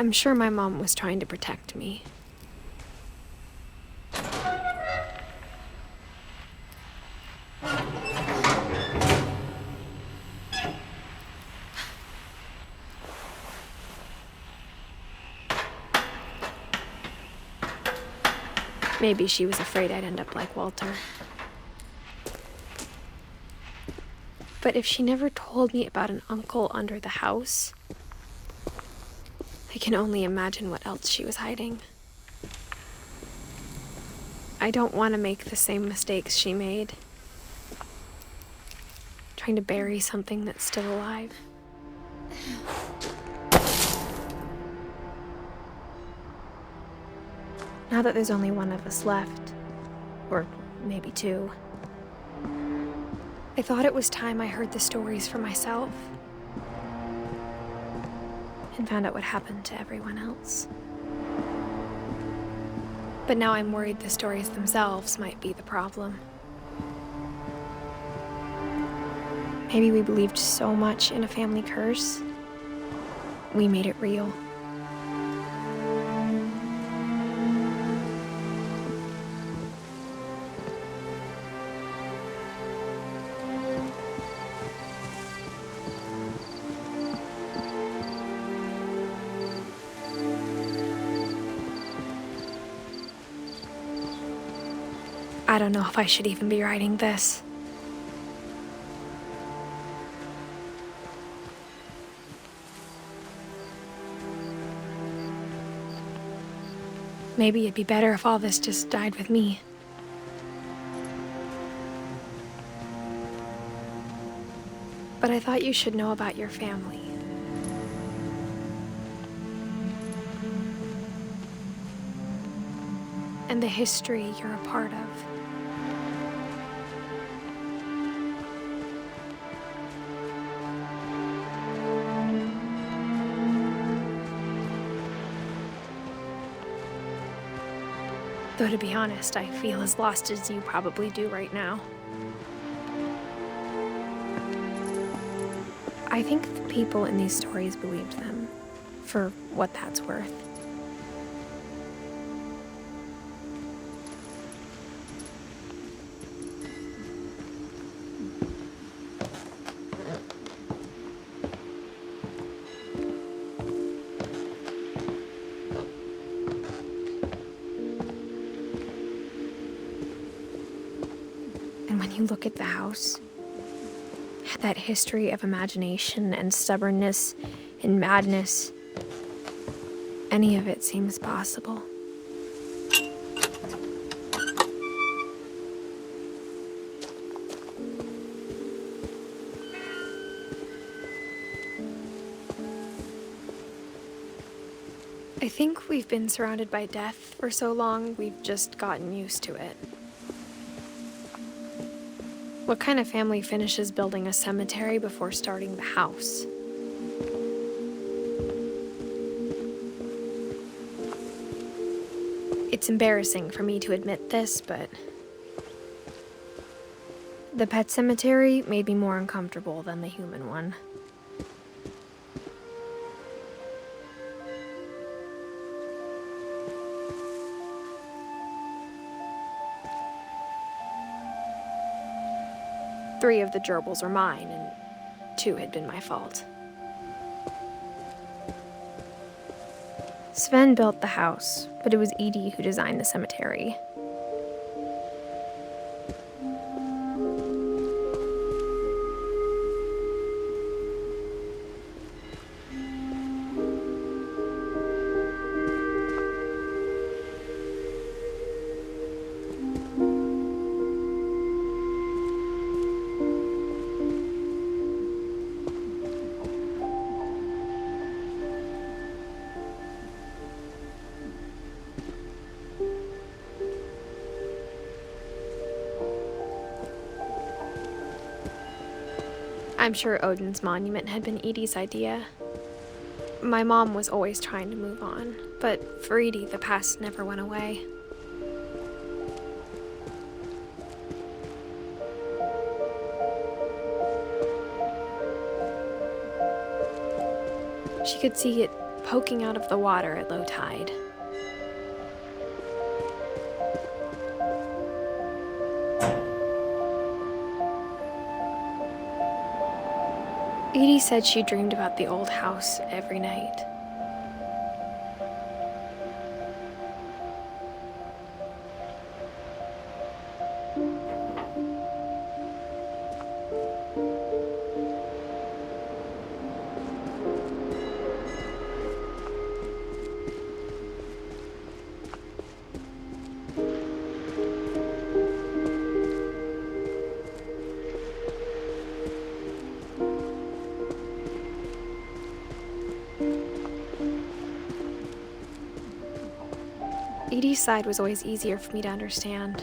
I'm sure my mom was trying to protect me. Maybe she was afraid I'd end up like Walter. But if she never told me about an uncle under the house, I can only imagine what else she was hiding. I don't want to make the same mistakes she made. Trying to bury something that's still alive. Now that there's only one of us left, or maybe two, I thought it was time I heard the stories for myself and found out what happened to everyone else. But now I'm worried the stories themselves might be the problem. Maybe we believed so much in a family curse, we made it real. I don't know if I should even be writing this. Maybe it'd be better if all this just died with me. But I thought you should know about your family. And the history you're a part of. Though to be honest, I feel as lost as you probably do right now. I think the people in these stories believed them, for what that's worth. And when you look at the house, that history of imagination and stubbornness and madness, any of it seems possible. I think we've been surrounded by death for so long, we've just gotten used to it. What kind of family finishes building a cemetery before starting the house? It's embarrassing for me to admit this, but the pet cemetery made me more uncomfortable than the human one. Three of the gerbils were mine, and 2 had been my fault. Sven built the house, but it was Edie who designed the cemetery. I'm sure Odin's monument had been Edie's idea. My mom was always trying to move on, but for Edie, the past never went away. She could see it poking out of the water at low tide. Edie said she dreamed about the old house every night. Edie's side was always easier for me to understand.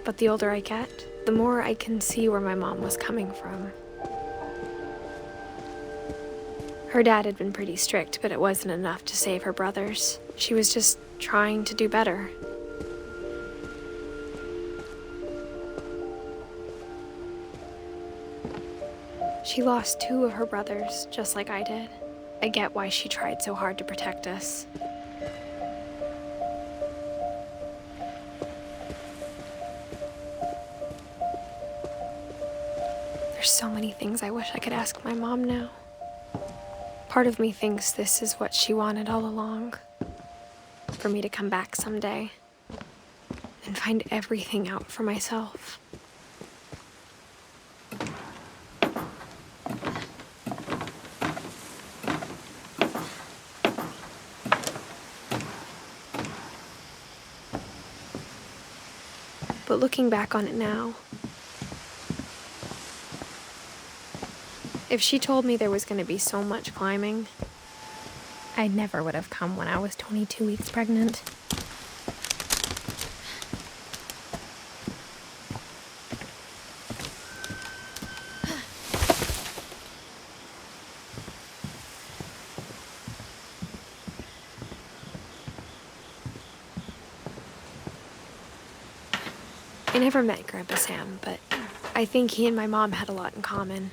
But the older I get, the more I can see where my mom was coming from. Her dad had been pretty strict, but it wasn't enough to save her brothers. She was just trying to do better. She lost 2 of her brothers, just like I did. I get why she tried so hard to protect us. There's so many things I wish I could ask my mom now. Part of me thinks this is what she wanted all along. For me to come back someday and find everything out for myself. But looking back on it now, if she told me there was going to be so much climbing, I never would have come when I was 22 weeks pregnant. I never met Grandpa Sam, but I think he and my mom had a lot in common.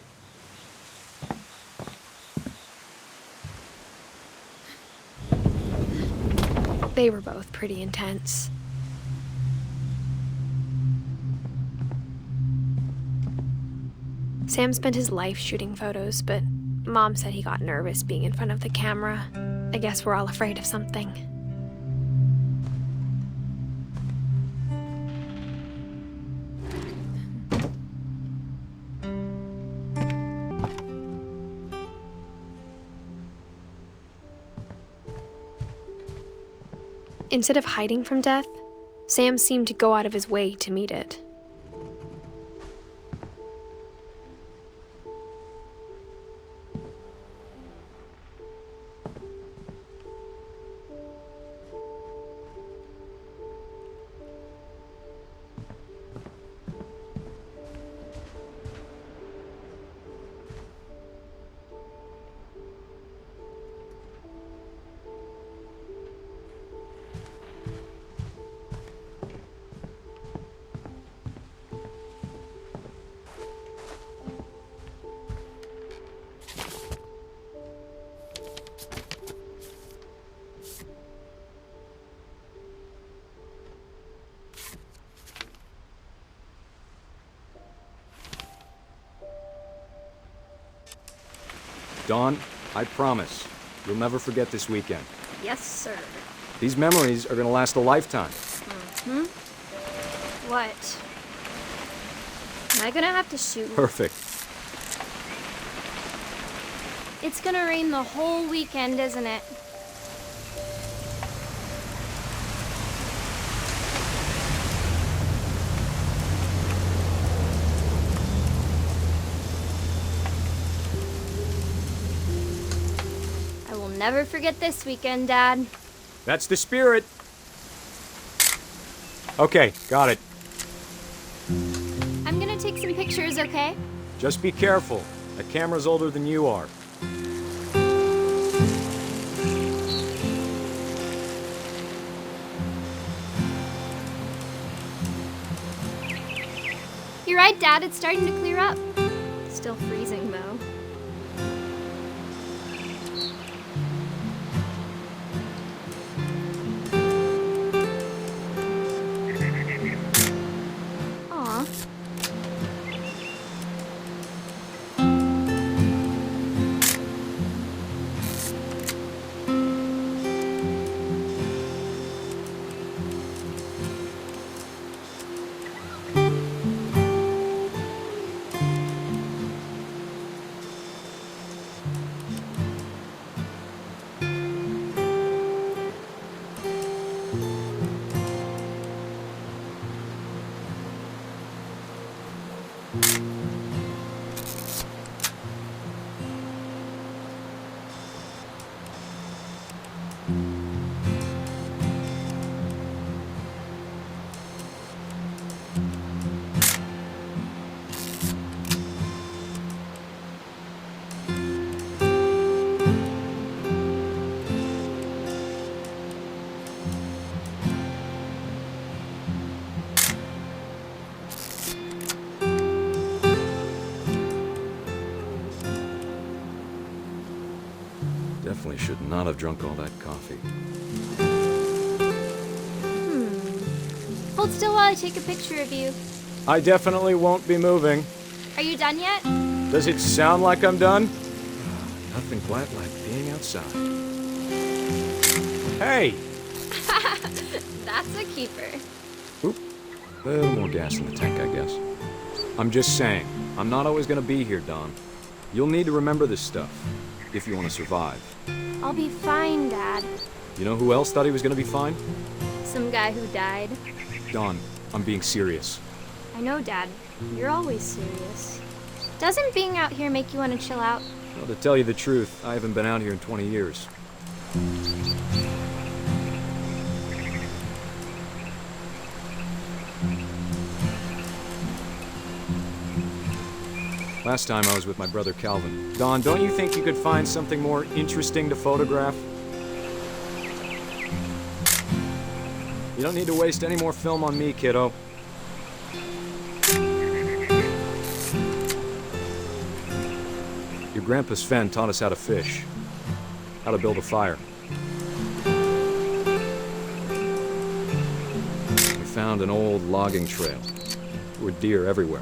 They were both pretty intense. Sam spent his life shooting photos, but Mom said he got nervous being in front of the camera. I guess we're all afraid of something. Instead of hiding from death, Sam seemed to go out of his way to meet it. Dawn, I promise, you'll never forget this weekend. Yes, sir. These memories are gonna last a lifetime. Mm-hmm. What? Am I gonna have to shoot? Perfect. It's gonna rain the whole weekend, isn't it? I will never forget this weekend, Dad. That's the spirit. Okay, got it. I'm gonna take some pictures, okay? Just be careful. That camera's older than you are. You're right, Dad. It's starting to clear up. Still freezing, though. Definitely should not have drunk all that coffee. Hold still while I take a picture of you. I definitely won't be moving. Are you done yet? Does it sound like I'm done? Nothing quite like being outside. Hey! That's a keeper. Oop. A little more gas in the tank, I guess. I'm just saying, I'm not always gonna be here, Dawn. You'll need to remember this stuff, if you want to survive. I'll be fine, Dad. You know who else thought he was gonna be fine? Some guy who died. Dawn, I'm being serious. I know, Dad. You're always serious. Doesn't being out here make you want to chill out? Well, to tell you the truth, I haven't been out here in 20 years. Last time I was with my brother Calvin. Dawn, don't you think you could find something more interesting to photograph? You don't need to waste any more film on me, kiddo. Your grandpa Sven taught us how to fish, how to build a fire. We found an old logging trail. There were deer everywhere.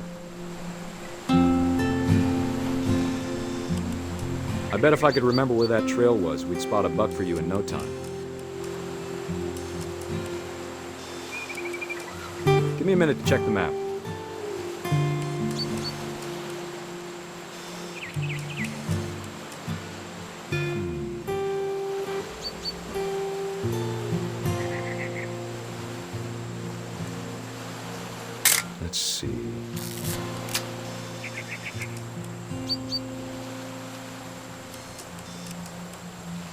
I bet if I could remember where that trail was, we'd spot a buck for you in no time. Give me a minute to check the map. Let's see.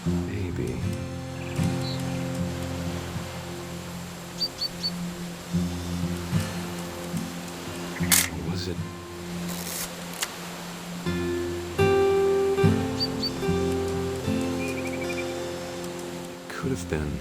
Maybe. Or was it? It could have been.